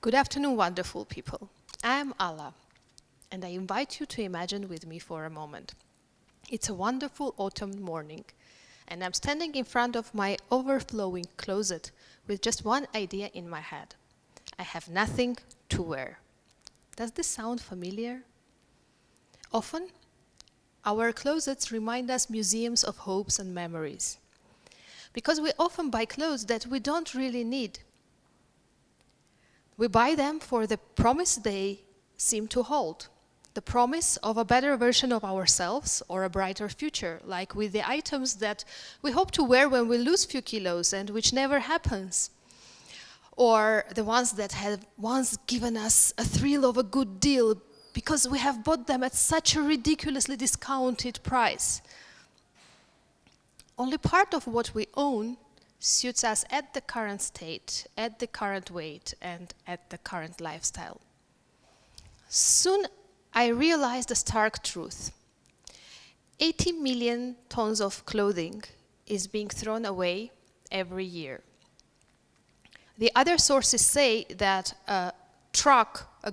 Good afternoon, wonderful people. I am Alla, and I invite you to imagine with me for a moment. It's a wonderful autumn morning, and I'm standing in front of my overflowing closet with just one idea in my head. I have nothing to wear. Does this sound familiar? Often, our closets remind us museums of hopes and memories, because we often buy clothes that we don't really need. We buy them for the promise they seem to hold, the promise of a better version of ourselves or a brighter future, like with the items that we hope to wear when we lose a few kilos and which never happens, or the ones that have once given us a thrill of a good deal because we have bought them at such a ridiculously discounted price. Only part of what we own suits us at the current state, at the current weight, and at the current lifestyle. Soon I realized a stark truth. 80 million tons of clothing is being thrown away every year. The other sources say that a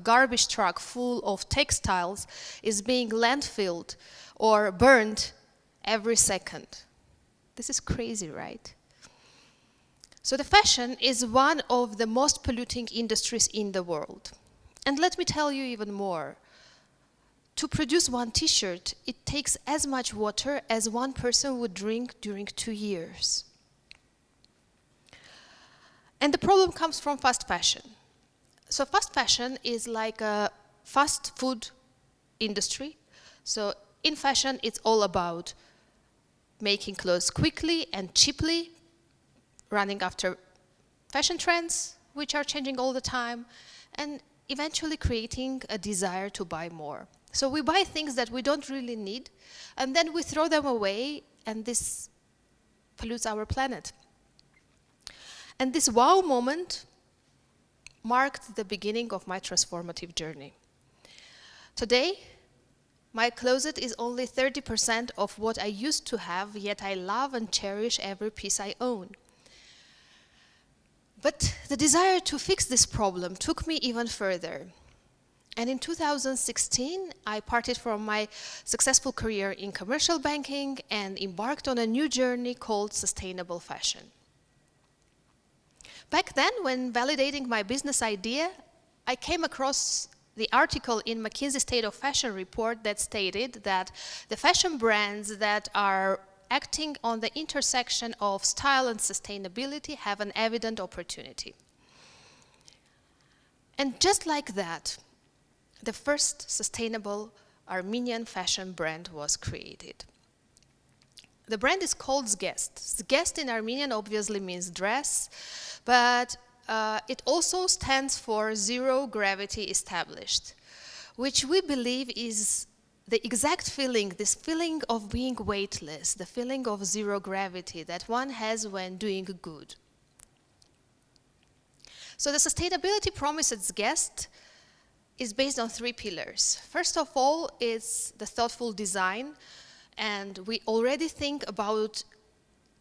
garbage truck full of textiles is being landfilled or burned every second. This is crazy, right? So the fashion is one of the most polluting industries in the world. And let me tell you even more. To produce one t-shirt, it takes as much water as one person would drink during 2 years. And the problem comes from fast fashion. So fast fashion is like a fast food industry. So in fashion, it's all about making clothes quickly and cheaply, running after fashion trends, which are changing all the time, and eventually creating a desire to buy more. So we buy things that we don't really need, and then we throw them away, and this pollutes our planet. And this wow moment marked the beginning of my transformative journey. Today, my closet is only 30% of what I used to have, yet I love and cherish every piece I own. But the desire to fix this problem took me even further. And in 2016, I parted from my successful career in commercial banking and embarked on a new journey called sustainable fashion. Back then, when validating my business idea, I came across the article in McKinsey's State of Fashion report that stated that the fashion brands that are acting on the intersection of style and sustainability have an evident opportunity. And just like that, the first sustainable Armenian fashion brand was created. The brand is called Zgest. Zgest in Armenian obviously means dress, but it also stands for Zero Gravity Established, which we believe is the exact feeling, this feeling of being weightless, the feeling of zero gravity that one has when doing good. So the sustainability promise at Zgest is based on 3 pillars. First of all, it's the thoughtful design, and we already think about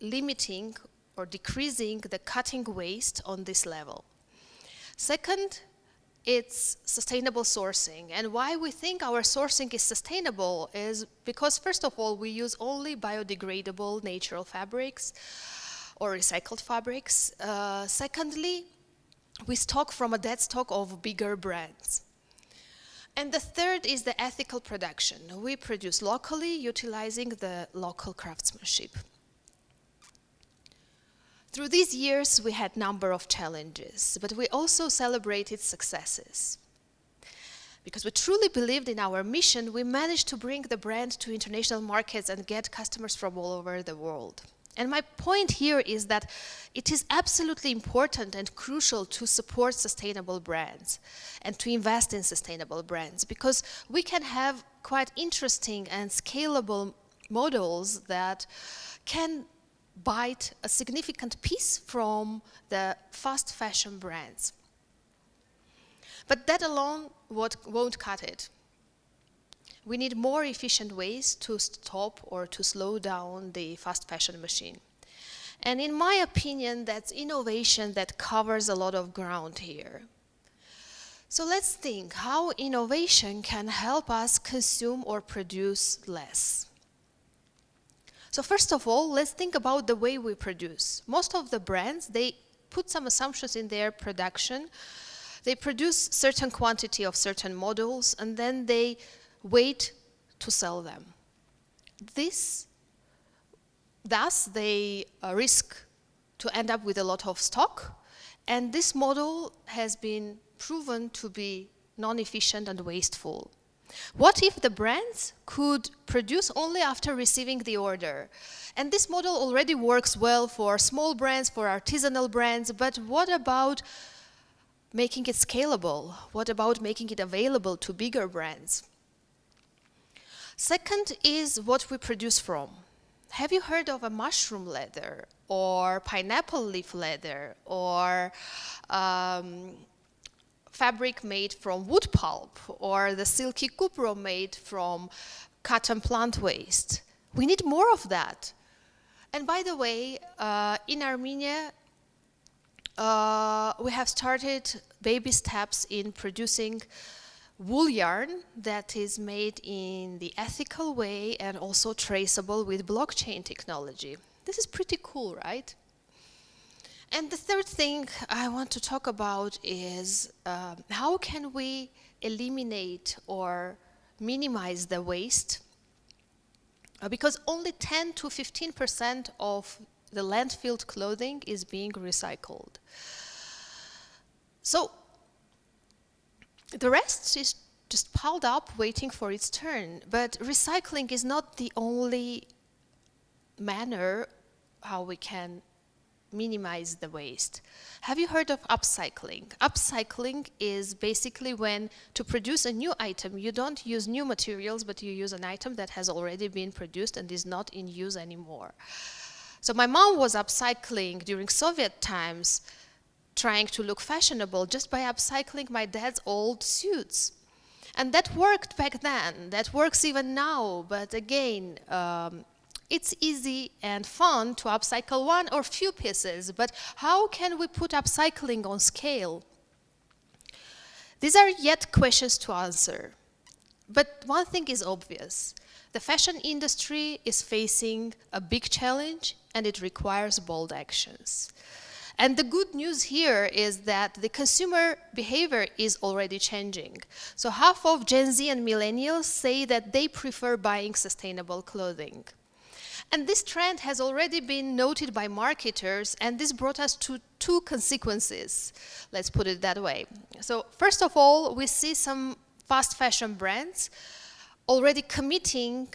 limiting or decreasing the cutting waste on this level. Second, it's sustainable sourcing. And why we think our sourcing is sustainable is because, first of all, we use only biodegradable natural fabrics or recycled fabrics. Secondly, we stock from a dead stock of bigger brands. And the third is the ethical production. We produce locally, utilizing the local craftsmanship. Through these years, we had a number of challenges, but we also celebrated successes. Because we truly believed in our mission, we managed to bring the brand to international markets and get customers from all over the world. And my point here is that it is absolutely important and crucial to support sustainable brands and to invest in sustainable brands, because we can have quite interesting and scalable models that can bite a significant piece from the fast fashion brands. But that alone won't cut it. We need more efficient ways to stop or to slow down the fast fashion machine. And in my opinion, that's innovation that covers a lot of ground here. So let's think how innovation can help us consume or produce less. So first of all, let's think about the way we produce. Most of the brands, they put some assumptions in their production. They produce certain quantity of certain models, and then they wait to sell them. Thus, they risk to end up with a lot of stock, and this model has been proven to be non-efficient and wasteful. What if the brands could produce only after receiving the order? And this model already works well for small brands, for artisanal brands, but what about making it scalable? What about making it available to bigger brands? Second is what we produce from. Have you heard of a mushroom leather, or pineapple leaf leather, or fabric made from wood pulp, or the silky cupro made from cotton plant waste? We need more of that. And by the way, in Armenia, we have started baby steps in producing wool yarn that is made in the ethical way and also traceable with blockchain technology. This is pretty cool, right? And the third thing I want to talk about is how can we eliminate or minimize the waste? Because only 10 to 15% of the landfilled clothing is being recycled. So the rest is just piled up waiting for its turn. But recycling is not the only manner how we can minimize the waste. Have you heard of upcycling? Upcycling is basically when, to produce a new item, you don't use new materials, but you use an item that has already been produced and is not in use anymore. So my mom was upcycling during Soviet times, trying to look fashionable just by upcycling my dad's old suits. And that worked back then, that works even now, but again, it's easy and fun to upcycle one or few pieces, but how can we put upcycling on scale? These are yet questions to answer. But one thing is obvious. The fashion industry is facing a big challenge, and it requires bold actions. And the good news here is that the consumer behavior is already changing. So half of Gen Z and millennials say that they prefer buying sustainable clothing. And this trend has already been noted by marketers, and this brought us to two consequences. Let's put it that way. So first of all, we see some fast fashion brands already committing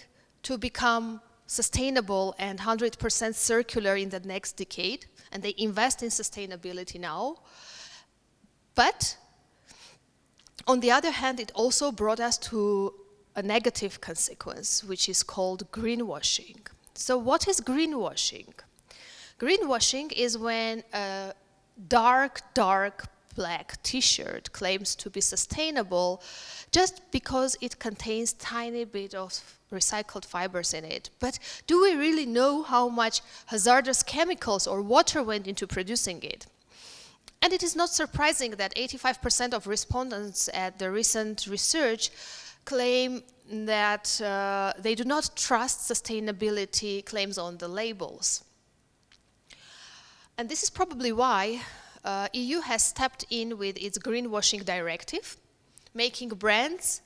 to become sustainable and 100% circular in the next decade, and they invest in sustainability now. But on the other hand, it also brought us to a negative consequence, which is called greenwashing. So what is greenwashing? Greenwashing is when a dark black t-shirt claims to be sustainable just because it contains tiny bit of recycled fibers in it. But do we really know how much hazardous chemicals or water went into producing it? And it is not surprising that 85% of respondents at the recent research claim that they do not trust sustainability claims on the labels. And this is probably why EU has stepped in with its greenwashing directive, making brands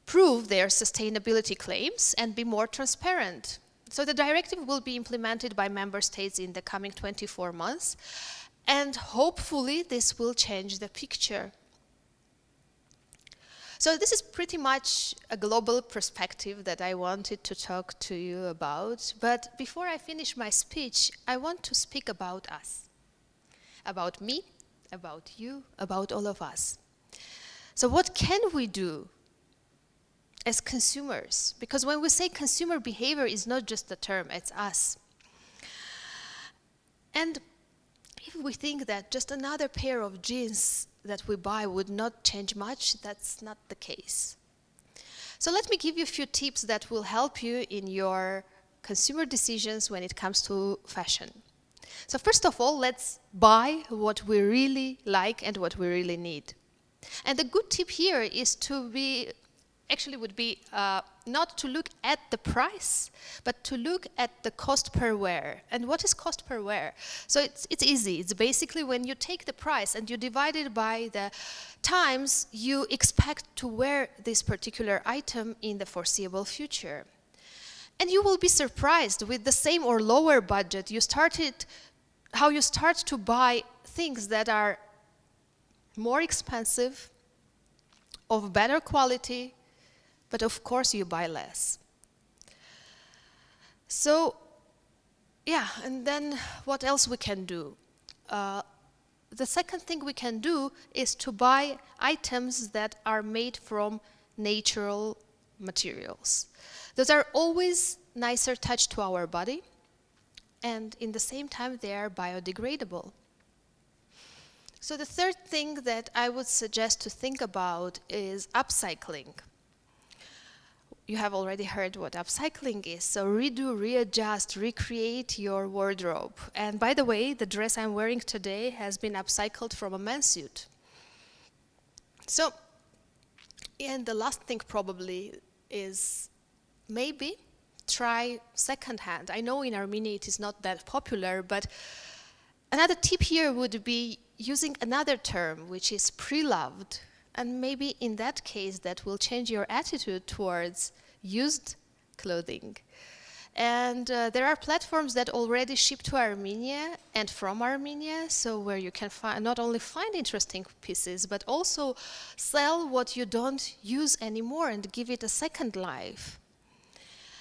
prove their sustainability claims and be more transparent. So the directive will be implemented by member states in the coming 24 months, and hopefully this will change the picture. So this is pretty much a global perspective that I wanted to talk to you about. But before I finish my speech, I want to speak about us. About me, about you, about all of us. So what can we do as consumers? Because when we say consumer behavior, it's not just a term, it's us. And if we think that just another pair of jeans that we buy would not change much, that's not the case. So let me give you a few tips that will help you in your consumer decisions when it comes to fashion. So first of all, let's buy what we really like and what we really need. And the good tip here is would be not to look at the price, but to look at the cost per wear. And what is cost per wear? So it's easy. It's basically when you take the price and you divide it by the times you expect to wear this particular item in the foreseeable future. And you will be surprised with the same or lower budget how you start to buy things that are more expensive, of better quality, but of course you buy less. So, yeah, and then what else we can do? The second thing we can do is to buy items that are made from natural materials. Those are always nicer touch to our body, and in the same time they are biodegradable. So the third thing that I would suggest to think about is upcycling. You have already heard what upcycling is. So redo, readjust, recreate your wardrobe. And by the way, the dress I'm wearing today has been upcycled from a men's suit. So, and the last thing probably is maybe try secondhand. I know in Armenia it is not that popular, but another tip here would be using another term, which is pre-loved. And maybe in that case, that will change your attitude towards used clothing. And there are platforms that already ship to Armenia and from Armenia, so where you can not only find interesting pieces, but also sell what you don't use anymore and give it a second life.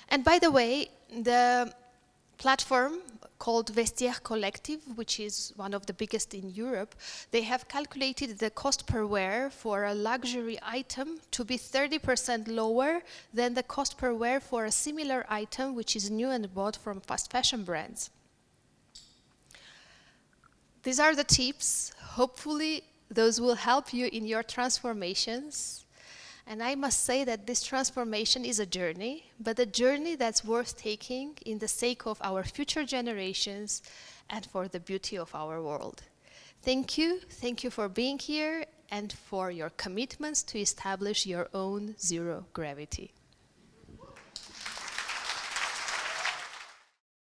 And by the way, the platform called Vestiaire Collective, which is one of the biggest in Europe, they have calculated the cost per wear for a luxury item to be 30% lower than the cost per wear for a similar item which is new and bought from fast fashion brands. These are the tips. Hopefully those will help you in your transformations. And I must say that this transformation is a journey, but a journey that's worth taking in the sake of our future generations and for the beauty of our world. Thank you for being here and for your commitments to establish your own zero gravity.